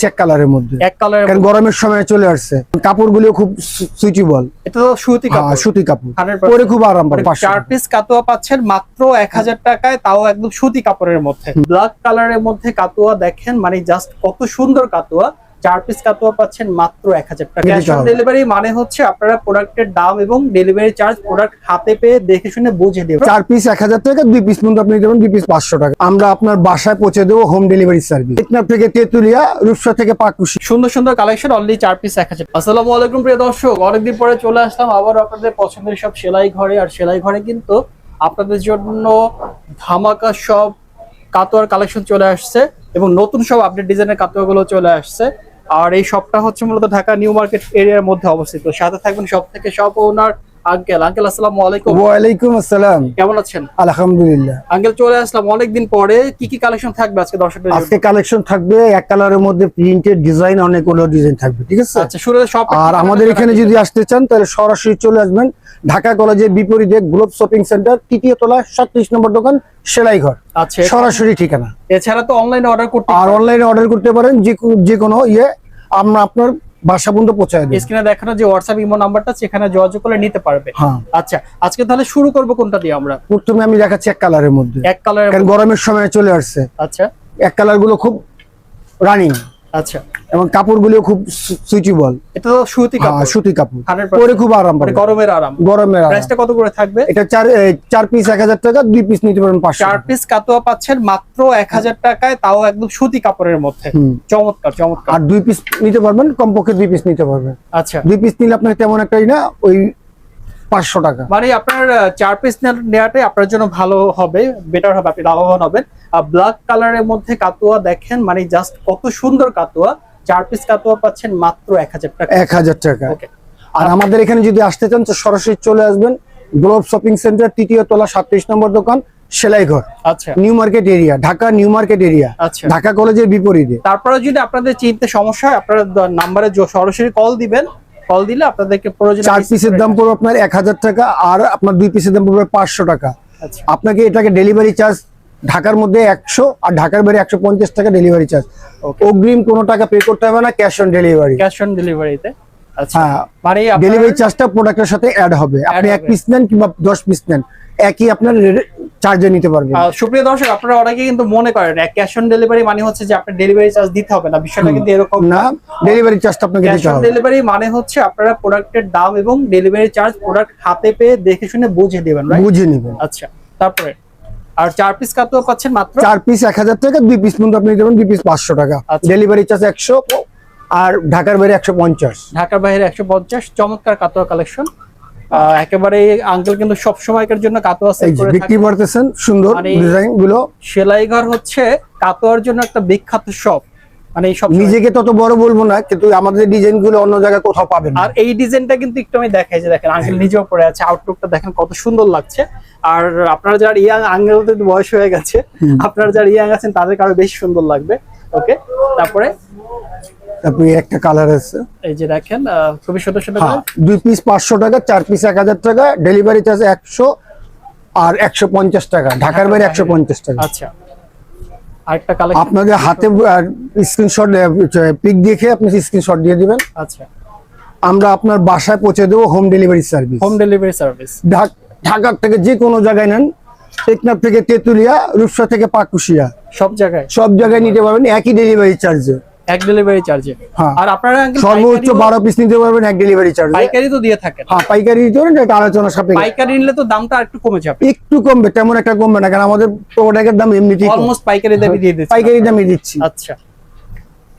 Check কালারের মধ্যে এক কালারের কারণ গরমের সময় চলে আসছে, কাপড়গুলো খুব সুইটেবল। এটা তো সুতি কাপড়, সুতি কাপড় 100% পরে খুব আরাম পাবে। 4 পিস কাতুয়া পাচ্ছেন মাত্র 1000 টাকায়, তাও একদম সুতি কাপড়ের মধ্যে। ব্ল্যাক কালারের মধ্যে কাতুয়া দেখেন, মানে জাস্ট কত সুন্দর কাতুয়া। 4 পিস কাতুয়া পাচ্ছেন মাত্র 1000 টাকা। ক্যাশ অন ডেলিভারি মানে হচ্ছে আপনারা প্রোডাক্টের দাম এবং ডেলিভারি চার্জ প্রোডাক্ট হাতে পেয়ে দেখে শুনে বুঝে দেবেন। 4 পিস 1000 টাকা, 2 পিস পর্যন্ত আপনি দেবেন 2 পিস 500 টাকা। আমরা আপনার বাসায় পৌঁছে দেবো, হোম ডেলিভারি সার্ভিস। টেকনাফ থেকে তেতুলিয়া, রূপসা থেকে পাকুশি। সুন্দর সুন্দর কালেকশন, অনলি 4 পিস 1000। আসসালামু আলাইকুম প্রিয় দর্শক, অনেকদিন পরে চলে আসলাম আবার আপনাদের পছন্দের সব সেলাই ঘরে। আর সেলাই ঘরে কিন্তু আপনাদের জন্য ধামাকা সব কাতুয়ার কালেকশন চলে আসছে এবং নতুন সব আপডেট ডিজাইনের কাতুয়াগুলো চলে আসছে। আর এই শপটা হচ্ছে মূলত ঢাকা নিউ মার্কেট এরিয়ার মধ্যে অবস্থিত। সাথে থাকবেন সব থেকে সব ওনার আঙ্কেল। আসসালামু আলাইকুম। ওয়ালাইকুম আসসালাম। কেমন আছেন? আলহামদুলিল্লাহ। আঙ্কেল চলে আসলাম অনেকদিন পরে। কি কি কালেকশন থাকবে আজকে দর্শকদের জন্য? আজকে কালেকশন থাকবে এক কালারের মধ্যে প্রিন্টেড ডিজাইন, অনেকগুলো ডিজাইন থাকবে, ঠিক আছে? আচ্ছা, শুরুতে সব। আর আমাদের এখানে যদি আসতে চান তাহলে সরাসরি চলে আসবেন ঢাকা কলেজের বিপরীতে গ্লোব শপিং সেন্টার, তৃতীয় তলা, 37 নম্বর দোকান, সেলাই ঘর। আচ্ছা, সরাসরি ঠিকানা। এছাড়া তো অনলাইনে অর্ডার করতে, আর অনলাইনে অর্ডার করতে পারেন, যে কোনো আমরা আপনার বাসা পর্যন্ত পৌঁছায় দেব। স্ক্রিনে দেখানো যে হোয়াটসঅ্যাপ ইমো নাম্বারটা, সেখানে যোগাযোগ করে নিতে পারবে। হ্যাঁ। আচ্ছা, আজকে তাহলে শুরু করব কোনটা দিয়ে? আমরা প্রথমে আমি দেখাচ্ছি এক কালারের মধ্যে। এক কালারের, কারণ গরমের সময় চলে আসছে। আচ্ছা, এক কালার গুলো খুব রানিং। আচ্ছা, এবং কাপড়গুলো খুব সুইটেবল। এটা তো সুতি কাপড়, সুতি কাপড় 100% পরে খুব আরাম পাবে। গরমের আরাম। প্রাইসটা কত করে থাকবে? এটা 4 পিস 1000 টাকা, 2 পিস নিতে পারেন 500। 4 পিস কাতুয়া পাচ্ছেন মাত্র 1000 টাকায়, তাও একদম সুতি কাপড়ের মধ্যে। চমৎকার চমৎকার। আর 2 পিস নিতে পারবেন, কমপক্ষে 2 পিস নিতে পারবেন। আচ্ছা, 2 পিস নিলে আপনার তেমন একটাই না, ওই 500 টাকা। মানে আপনার 4 পিস নেওয়াটাই আপনার জন্য ভালো হবে, বেটার হবে, আপনি লাভবান হবেন। আর ব্ল্যাক কালারের মধ্যে কাতুয়া দেখেন, মানে জাস্ট কত সুন্দর কাতুয়া। 4 পিস কাতুয়া পাচ্ছেন মাত্র 1000 টাকা। 1000 টাকা। ওকে। আর আমাদের এখানে যদি আসতে চান তো সরাসরি চলে আসবেন গ্লোব শপিং সেন্টার, তৃতীয় তলা, 37 নম্বর দোকান, সেলাই ঘর। আচ্ছা, new market area, Dhaka new market area. আচ্ছা, ঢাকা কলেজের বিপরীতে। তারপরে যদি আপনাদের চিনতে সমস্যা হয়, আপনারা নাম্বারে সরাসরি কল দিবেন। কল দিলে আপনাদেরকে প্রয়োজন। 4 পিসের দাম পড়বে আপনার 1000 টাকা, আর আপনার 2 পিসের দাম পড়বে 500 টাকা। আচ্ছা, আপনাকে এটাকে ডেলিভারি চার্জ ঢাকার মধ্যে 100 আর ঢাকার বাইরে 150 টাকা ডেলিভারি চার্জ। অগ্রিম কোনো টাকা পে করতে হবে না, cash on delivery. Cash on ডেলিভারিতে। আচ্ছা, হ্যাঁ, মানে ডেলিভারি চার্জটা প্রোডাক্টের সাথে অ্যাড হবে। আপনি 1 পিস নেন কিংবা 10 পিস নেন, একই আপনার চার্জে নিতে পারবেন। সুপ্রিয় দর্শক, আপনারা অনেকে কিন্তু মনে করেন ক্যাশ অন ডেলিভারি মানে হচ্ছে যে আপনার ডেলিভারি চার্জ দিতে হবে না। বিষয়টা কিন্তু এরকম না, ডেলিভারি চার্জটা আপনাকে ক্যাশ দিতে অন হবে। ডেলিভারি মানে হচ্ছে আপনারা প্রোডাক্টের দাম এবং ডেলিভারি চার্জ প্রোডাক্ট হাতে পেয়ে দেখে শুনে বুঝে দিবেন, রাইট? বুঝে নেবেন। আচ্ছা, তারপরে আর 4 পিস কাতুয়া পাচ্ছেন মাত্র 4 পিস 1000 টাকা, 2 পিস পর্যন্ত আপনি দেবেন 2 পিস 500 টাকা। ডেলিভারি চার্জ 100 আর ঢাকার বাইরে 150। ঢাকার বাইরে 150। চমৎকার কাতুয়া কালেকশন। একেবারে আঙ্কেল কিন্তু সব সময়কার জন্য কাতুয়া সেল করে বিক্রি করতেছেন, সুন্দর ডিজাইন গুলো। সেলাই ঘর হচ্ছে কাতুয়ার জন্য একটা বিখ্যাত শপ। মানে এই সব নিজেকে তত বড় বলবো না, কিন্তু আমাদের ডিজাইন গুলো অন্য জায়গায় কোথাও পাবেন না। আর এই ডিজাইনটা কিন্তু একটু আমি দেখাই, যে দেখেন আঙ্কেল নিজেও পরে আছে, আউটলুকটা দেখেন কত সুন্দর লাগছে। আর আপনারা যারা ইয়াং, আঙ্কেলদের বয়স হয়ে গেছে, আপনারা যারা ইয়াং আছেন তাদের আরো বেশি সুন্দর লাগবে। ওকে, তারপরে একটা কালার আছে, এই যে দেখেন খুবই সুন্দর সুন্দর। 2 পিস 500 টাকা, 4 পিস 1000 টাকা, ডেলিভারি চার্জ 100 আর 150 টাকা, ঢাকার বাইরে 150 টাকা। আচ্ছা, আরেকটা কালেকশন আপনাদের হাতে স্ক্রিনশট পিক দেখে আপনি স্ক্রিনশট দিয়ে দিবেন। আচ্ছা, আমরা আপনার বাসায় পৌঁছে দেবো, home delivery service. Home delivery service. Dhaka থেকে যে কোনো জায়গায় নেন, টেকনাফ থেকে তেতুলিয়া, রূপসা থেকে পাকুশিয়া, সব জায়গায় নিতে পারবেন একই ডেলিভারি চার্জে, এক ডেলিভারি চার্জে। আর আপনারা সর্বোচ্চ 12 পিস নিতে পারবেন এক ডেলিভারি চার্জে। পাইকারি তো দিয়ে থাকেন? হ্যাঁ, পাইকারি দিতে পারেন, এটা আলোচনা সাপেক্ষে। পাইকারি নিলে তো দামটা একটু কমে যাবে। একটু কমবে, তেমন একটা কমবে না, কারণ আমাদের প্রোডাক্টের দাম এমনিতেই অলমোস্ট পাইকারি দামে দিয়ে দিচ্ছি। পাইকারি দামে দিচ্ছি। আচ্ছা,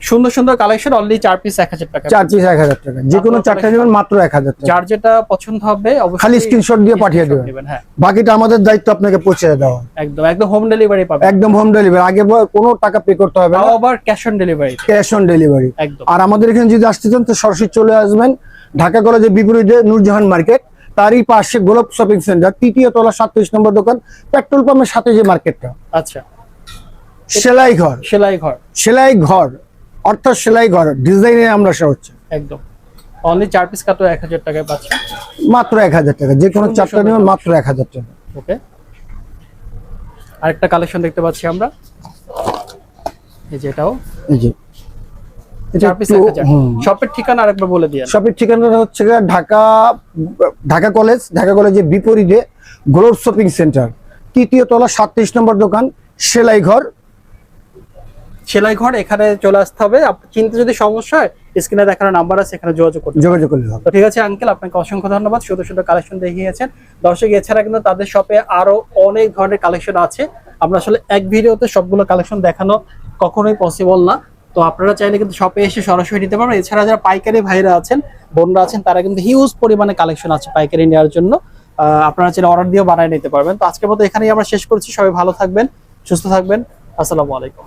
সুন্দর সুন্দর কালেকশন, অনলি 4 পিস 1000 টাকা। 4 পিস 1000 টাকা, যে কোনো চারটা নেবেন মাত্র 1000 টাকা। যার যেটা পছন্দ হবে অবশ্যই খালি স্ক্রিনশট দিয়ে পাঠিয়ে দেবেন। হ্যাঁ, বাকিটা আমাদের দায়িত্ব আপনাকে পৌঁছে দেওয়া। একদম একদম হোম ডেলিভারি পাবেন। একদম হোম ডেলিভারি, আগে কোনো টাকা পে করতে হবে না, আবার cash on delivery. Cash on delivery একদম। আর আমাদের এখানে যদি আসতে চান তো সরাসরি চলে আসবেন ঢাকা কলেজের বিপরীতে নূরজাহান মার্কেট, তারই পাশে গোলাপ শপিং সেন্টার, তৃতীয় তলা, 37 নম্বর দোকান, পেট্রোল পাম্পের সাথে যে মার্কেটটা। আচ্ছা, সেলাই ঘর। সেলাই ঘর অর্থাৎ সেলাই ঘর ডিজাইনে আমরা হচ্ছে একদম অনলি 4 পিস কাটো 1000 টাকায় পাচ্ছেন, মাত্র 1000 টাকা, যে কোনো চারটা নেবেন মাত্র 1000 টাকা। ওকে, আরেকটা কালেকশন দেখতে পাচ্ছি আমরা, এই যে এটাও। এই যে এটা 4 পিস একটু, 1000। হুম। শপের ঠিকানা আরেকবার বলে দিয়েন। শপের ঠিকানাটা হচ্ছে গিয়ে ঢাকা কলেজের বিপরীতে গ্লোব শপিং সেন্টার, তৃতীয় তলা 37 নম্বর দোকান, সেলাই ঘর। সেলাই ঘর এখানে চলে আসতে হবে। চিনতে যদি সমস্যা হয় স্ক্রিনে দেখানো নাম্বার আছে, এখানে যোগাযোগ করতে যোগাযোগ করলে হবে। তো ঠিক আছে আঙ্কেল, আপনাকে অসংখ্য ধন্যবাদ, সুন্দর সুন্দর কালেকশন দেখিয়েছেন। দর্শক এছাড়া কিন্তু তাদের শপে আরো অনেক ধরনের কালেকশন আছে, আমরা আসলে এক ভিডিওতে সবগুলো কালেকশন দেখানো কখনোই পসিবল না। তো আপনারা চাইলে কিন্তু শপে এসে সরাসরি নিতে পারবেন। এছাড়া যারা পাইকারি ভাইরা আছেন, বোনরা আছেন, তারা কিন্তু হিউজ পরিমাণে কালেকশন আছে পাইকারি নেওয়ার জন্য। আপনারা চাইলে অর্ডার দিয়েও বানিয়ে নিতে পারবেন। তো আজকের মতো এখানেই আমরা শেষ করছি। সবাই ভালো থাকবেন, সুস্থ থাকবেন। আসসালামু আলাইকুম।